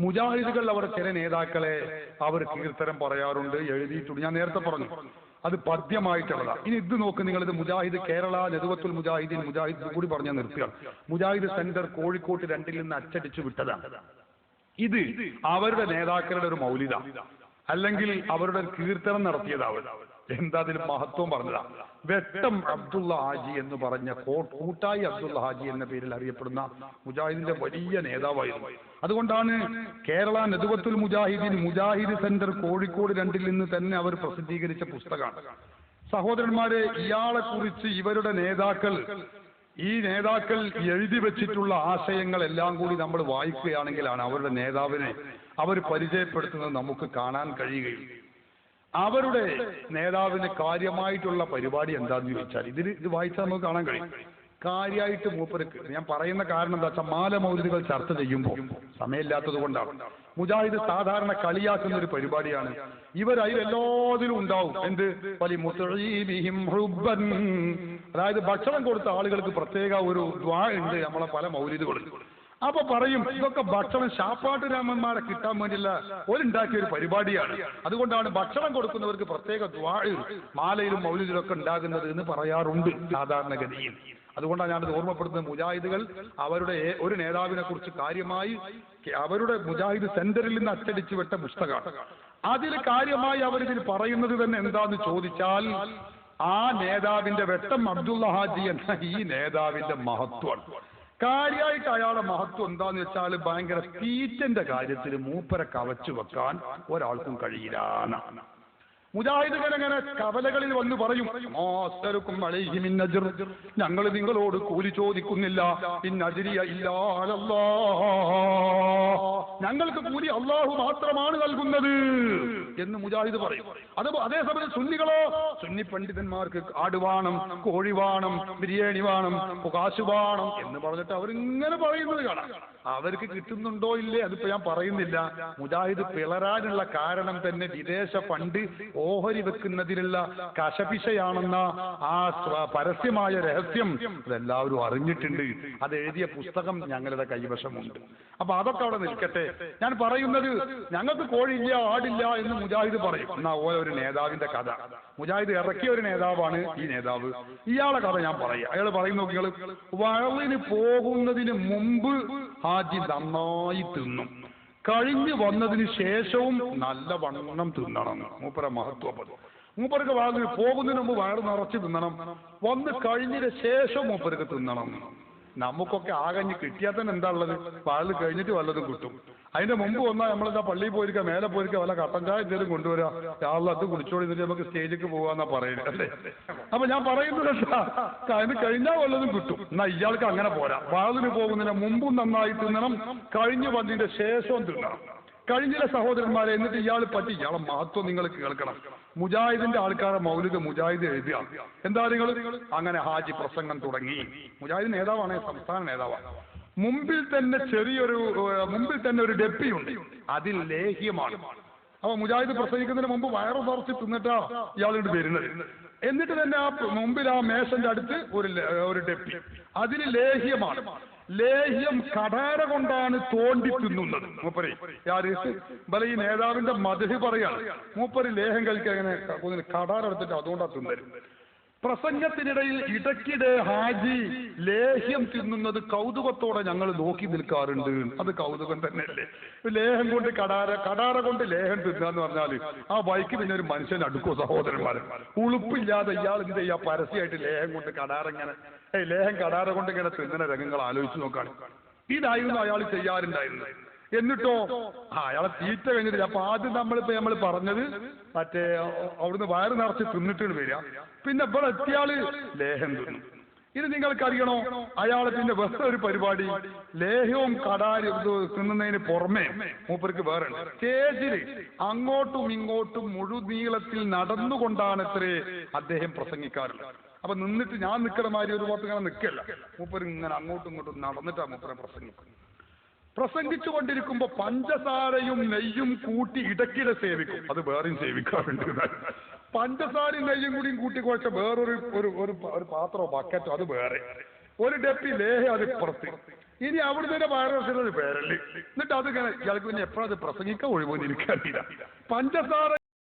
മുജാഹിദുകൾ അവർ ചില നേതാക്കളെ അവർ കീർത്തനം പറയാറുണ്ട്, എഴുതിയിട്ടുണ്ട്. ഞാൻ നേരത്തെ പറഞ്ഞു അത് പദ്യമായിട്ടുള്ളതാണ്. ഇനി ഇത് നോക്ക് നിങ്ങൾ, ഇത് മുജാഹിദ് കേരള നെതുവത്തുൽ മുജാഹിദീൻ, മുജാഹിദ് കൂടി പറഞ്ഞാൽ നിർത്തുക. മുജാഹിദ് സെന്റർ കോഴിക്കോട്ട് 2 നിന്ന് അച്ചടിച്ചു വിട്ടതാണ്. ഇത് അവരുടെ നേതാക്കളുടെ ഒരു മൗലിദ അല്ലെങ്കിൽ അവരുടെ കീർത്തനം നടത്തിയതാവും. എന്താ അതിന് മഹത്വം പറഞ്ഞതാ. വെട്ടം അബ്ദുള്ള ഹാജി എന്ന് പറഞ്ഞ കൂട്ടായി അബ്ദുള്ള ഹാജി എന്ന പേരിൽ അറിയപ്പെടുന്ന മുജാഹിദിന്റെ വലിയ നേതാവായിരുന്നു. അതുകൊണ്ടാണ് കേരള നെതുവത്തുൽ മുജാഹിദീൻ മുജാഹിദ് സെന്റർ കോഴിക്കോട് 2 നിന്ന് തന്നെ അവർ പ്രസിദ്ധീകരിച്ച പുസ്തകമാണ്. സഹോദരന്മാരെ, ഇയാളെ കുറിച്ച് ഇവരുടെ നേതാക്കൾ എഴുതി വെച്ചിട്ടുള്ള ആശയങ്ങളെല്ലാം കൂടി നമ്മൾ വായിക്കുകയാണെങ്കിലാണ് അവരുടെ നേതാവിനെ അവർ പരിചയപ്പെടുത്തുന്നത് നമുക്ക് കാണാൻ കഴിയുകയും അവരുടെ നേതാവിന് കാര്യമായിട്ടുള്ള പരിപാടി എന്താന്ന് ചോദിച്ചാൽ ഇത് വായിച്ചാൽ നമുക്ക് കാണാൻ കഴിയും. കാര്യമായിട്ട് മൂപ്പർക്ക് ഞാൻ പറയുന്ന കാരണം എന്താ വെച്ചാൽ മാല മൗലിദുകൾ ചർച്ച ചെയ്യുമ്പോൾ സമയമില്ലാത്തത് കൊണ്ടാണ്. മുജാഹിദ് സാധാരണ കളിയാക്കുന്ന ഒരു പരിപാടിയാണ്. ഇവർ അതിലെല്ലാത്തിലും ഉണ്ടാവും എന്ത് അതായത് ഭക്ഷണം കൊടുത്ത ആളുകൾക്ക് പ്രത്യേക ഒരു ദ്വാ ഉണ്ട് നമ്മളെ പല മൗലിദുകളിൽ. അപ്പൊ പറയും ഇതൊക്കെ ഭക്ഷണം ശാപ്പാട്ട് രാമന്മാരെ കിട്ടാൻ വേണ്ടിയുള്ള ഉണ്ടാക്കിയ ഒരു പരിപാടിയാണ്. അതുകൊണ്ടാണ് ഭക്ഷണം കൊടുക്കുന്നവർക്ക് പ്രത്യേക ദ്വാ മാലയിലും മൗലിദിലും ഒക്കെ ഉണ്ടാകുന്നത് എന്ന് പറയാറുണ്ട് സാധാരണഗതിയിൽ. അതുകൊണ്ടാണ് ഞാനത് ഓർമ്മപ്പെടുത്തുന്നത്. മുജാഹിദുകൾ അവരുടെ ഒരു നേതാവിനെ കുറിച്ച് കാര്യമായി അവരുടെ മുജാഹിദ് സെന്ററിൽ നിന്ന് അച്ചടിച്ചു വിട്ട പുസ്തകമാണ്. അതിൽ കാര്യമായി അവരിതിൽ പറയുന്നത് തന്നെ എന്താന്ന് ചോദിച്ചാൽ ആ നേതാവിന്റെ വെട്ടം അബ്ദുള്ള ഹാജി എന്ന ഈ നേതാവിന്റെ മഹത്വമാണ്. കാര്യമായിട്ട് അയാളുടെ മഹത്വം എന്താന്ന് വെച്ചാൽ ഭയങ്കര തീറ്റന്റെ കാര്യത്തിൽ മൂപ്പരെ കവച്ചു വെക്കാൻ ഒരാൾക്കും കഴിയില്ല. മുജാഹിദുകൾ അങ്ങനെ കവലകളിൽ വന്ന് പറയും ഞങ്ങൾ നിങ്ങളോട് കൂലി ചോദിക്കുന്നില്ല, ഞങ്ങൾക്ക് കൂലി അള്ളാഹു മാത്രമാണ് നൽകുന്നത് എന്ന് മുജാഹിദ് പറയും. അതേസമയം സുന്നികളോ, സുന്നി പണ്ഡിതന്മാർക്ക് ആട് വേണം, കോഴി വേണം, ബിരിയാണി വേണം, കാശ് വേണം എന്ന് പറഞ്ഞിട്ട് അവരിങ്ങനെ പറയുന്നത് കാണാം. അവർക്ക് കിട്ടുന്നുണ്ടോ ഇല്ലേ അതിപ്പോ ഞാൻ പറയുന്നില്ല. മുജാഹിദ് പിളരാനുള്ള കാരണം തന്നെ വിദേശ ഫണ്ട് ഓഹരി വെക്കുന്നതിലുള്ള കശപിശയാണെന്ന ആ പരസ്യമായ രഹസ്യം അതെല്ലാവരും അറിഞ്ഞിട്ടുണ്ട്. അത് എഴുതിയ പുസ്തകം ഞങ്ങളുടെ കൈവശമുണ്ട്. അപ്പൊ അതൊക്കെ അവിടെ നിൽക്കട്ടെ. ഞാൻ പറയുന്നത് ഞങ്ങൾക്ക് കോഴിയില്ല, ആടില്ല എന്ന് മുജാഹിദ് പറയും. എന്നാ ഒരു നേതാവിന്റെ കഥ, മുജാഹിദ് ഇറക്കിയ ഒരു നേതാവാണ് ഈ നേതാവ്. ഇയാളെ കഥ ഞാൻ പറയാം. അയാൾ പറയും നോക്കിയാൽ വയലിന് പോകുന്നതിന് മുമ്പ് ഹാജി നന്നായി തിന്നും, കഴിഞ്ഞു വന്നതിന് ശേഷവും നല്ല വണ്ണം തിന്നണം. മൂപ്പര മഹത്വം. മൂപ്പർക്ക് വാങ്ങി പോകുന്നതിന് മുമ്പ് വയറ് നിറച്ച് തിന്നണം, വന്ന് കഴിഞ്ഞതിന് ശേഷം മൂപ്പർക്ക് തിന്നണം. നമുക്കൊക്കെ ആകഞ്ഞ് കിട്ടിയാൽ തന്നെ എന്താ ഉള്ളത്, വാഴ് കഴിഞ്ഞിട്ട് വല്ലതും കിട്ടും. അതിന്റെ മുമ്പ് വന്നാൽ നമ്മളെന്താ പള്ളിയിൽ പോയിരിക്കുക, മേലെ പോയിരിക്കുക, വല്ല കട്ടൻ ചായ എന്തെങ്കിലും കൊണ്ടുവരിക, രാവിലെ അത് കുടിച്ചോടി എന്നിട്ട് നമുക്ക് സ്റ്റേജിലേക്ക് പോകാന്നാ പറയുന്നത് അല്ലേ. അപ്പൊ ഞാൻ പറയുന്നത് എന്താ, അതിന് കഴിഞ്ഞാൽ വല്ലതും കിട്ടും. എന്നാ ഇയാൾക്ക് അങ്ങനെ പോരാ. വാതിന് പോകുന്നതിന് മുമ്പും നന്നായി തിന്നണം, കഴിഞ്ഞു വന്നതിന്റെ ശേഷവും തിന്നണം. കഴിഞ്ഞില്ല സഹോദരന്മാരെ. എന്നിട്ട് ഇയാളെ പറ്റി ഇയാളെ മഹത്വം നിങ്ങൾ കേൾക്കണം. മുജാഹിദിന്റെ ആൾക്കാരെ മൗലിദ് മുജാഹിദ് എഴുതിയ എന്താ നിങ്ങൾ അങ്ങനെ ഹാജി പ്രസംഗം തുടങ്ങി. മുജാഹിദ് നേതാവാണ്, സംസ്ഥാന നേതാവാണ്. മുമ്പിൽ തന്നെ ഒരു ഡെപ്പിയുണ്ട്, അതിൽ ലേഹ്യമാണ്. അപ്പൊ മുജാഹിദ് പ്രസംഗിക്കുന്നതിന് മുമ്പ് വയറ് നിറച്ച് തിന്നിട്ടാ ഇയാളോട് വരുന്നത്. എന്നിട്ട് തന്നെ ആ മുമ്പിൽ ആ മേശന്റെ അടുത്ത് ഒരു ഡെപ്പി, അതിന് ലേഹ്യമാണ്. ലേഹ്യം കടാര കൊണ്ടാണ് തോണ്ടി തിന്നുന്നത്. മൂപ്പര് ഈ നേതാവിന്റെ മദ്ഹ് പറയാണ്. മൂപ്പര് ലേഹം കഴിക്കാൻ അങ്ങനെ കടാര എടുത്തിട്ട് അതുകൊണ്ടാ തിന്നരും. പ്രസംഗത്തിനിടയിൽ ഇടയ്ക്കിടെ ഹാജി ലേഹ്യം തിന്നുന്നത് കൗതുകത്തോടെ ഞങ്ങൾ നോക്കി നിൽക്കാറുണ്ട്. അത് കൗതുകം തന്നെയല്ലേ. ലേഹം കൊണ്ട് കടാര കൊണ്ട് ലേഹം തിന്നാന്ന് പറഞ്ഞാല് ആ ബൈക്ക് പിന്നെ ഒരു മനുഷ്യൻ അടുക്കോ സഹോദരന്മാരെ. ഉളുപ്പില്ലാതെ ഇയാൾ എന്ത് ചെയ്യാ പരസ്യമായിട്ട് ലേഹം കൊണ്ട് ലേഹം കടാര കൊണ്ട് ഇങ്ങനെ തിന്നുന്ന രംഗങ്ങൾ ആലോചിച്ച് നോക്കാണ്. ഇതായിരുന്നു അയാൾ ചെയ്യാറുണ്ടായിരുന്നത്. എന്നിട്ടോ അയാളെ തീറ്റ കഴിഞ്ഞിട്ടില്ല. അപ്പൊ ആദ്യം നമ്മൾ പറഞ്ഞത് മറ്റേ അവിടുന്ന് വയറ് നിറച്ച് തിന്നിട്ട് വരിക, പിന്നെ ഇവിടെ എത്തിയാള് ലേഹം തിന്നും. ഇത് നിങ്ങൾക്കറിയണോ, അയാള് പിന്നെ വേറെ ഒരു പരിപാടി, ലേഹവും കടാരും തിന്നുന്നതിന് പുറമെ മൂപ്പർക്ക് വേറെ സ്റ്റേജിൽ അങ്ങോട്ടും ഇങ്ങോട്ടും മുഴുനീളത്തിൽ നടന്നുകൊണ്ടാണ് ഇത്രേ അദ്ദേഹം പ്രസംഗിക്കാറുള്ളത്. അപ്പൊ നിന്നിട്ട് ഞാൻ നിൽക്കുന്ന മാതിരി ഒരു ഭാഗത്ത് ഇങ്ങനെ നിൽക്കല്ല, മൂപ്പര് ഇങ്ങനെ അങ്ങോട്ടും ഇങ്ങോട്ടും നടന്നിട്ടാണ് മൂപ്പരെ പ്രസംഗിക്കുന്നത്. പ്രസംഗിച്ചുകൊണ്ടിരിക്കുമ്പോ പഞ്ചസാരയും നെയ്യും കൂട്ടി ഇടയ്ക്കിടെ സേവിക്കും. അത് വേറെയും സേവിക്കാറുണ്ട്. പഞ്ചസാരയും നെയ്യും കൂടിയും കൂട്ടി കുഴച്ച വേറൊരു ഒരു പാത്രമോ ബക്കറ്റോ അത് വേറെ, ഒരു ഡപ്പി ലേഹ അത് ഇപ്പുറത്ത്. ഇനി അവിടുത്തെ വയറസിലൊരു പേരല്ലേ. എന്നിട്ട് അത് ഇയാൾക്ക് പിന്നെ എപ്പോഴത് പ്രസംഗിക്കാൻ ഒഴിവെന്ന് എനിക്കറിയില്ല. പഞ്ചസാര